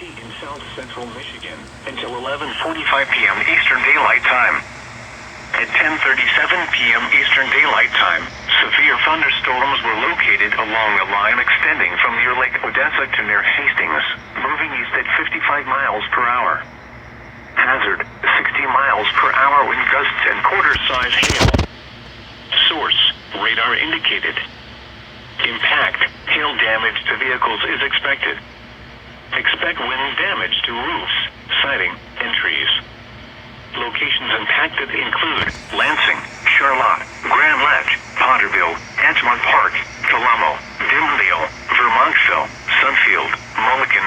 in south central Michigan until 11:45 p.m. Eastern Daylight Time. At 10:37 p.m. Eastern Daylight Time, severe thunderstorms were located along a line extending from near Lake Odessa to near Hastings, moving east at 55 miles per hour. Hazard, 60 miles per hour wind gusts and quarter-size hail. Source, radar indicated. Impact, hail damage to vehicles is expected. Expect wind damage to roofs, siding, and trees. Locations impacted include Lansing, Charlotte, Grand Ledge, Potterville, Edgemont Park, Tulamo, Dimondale, Vermontville, Sunfield, Mulligan,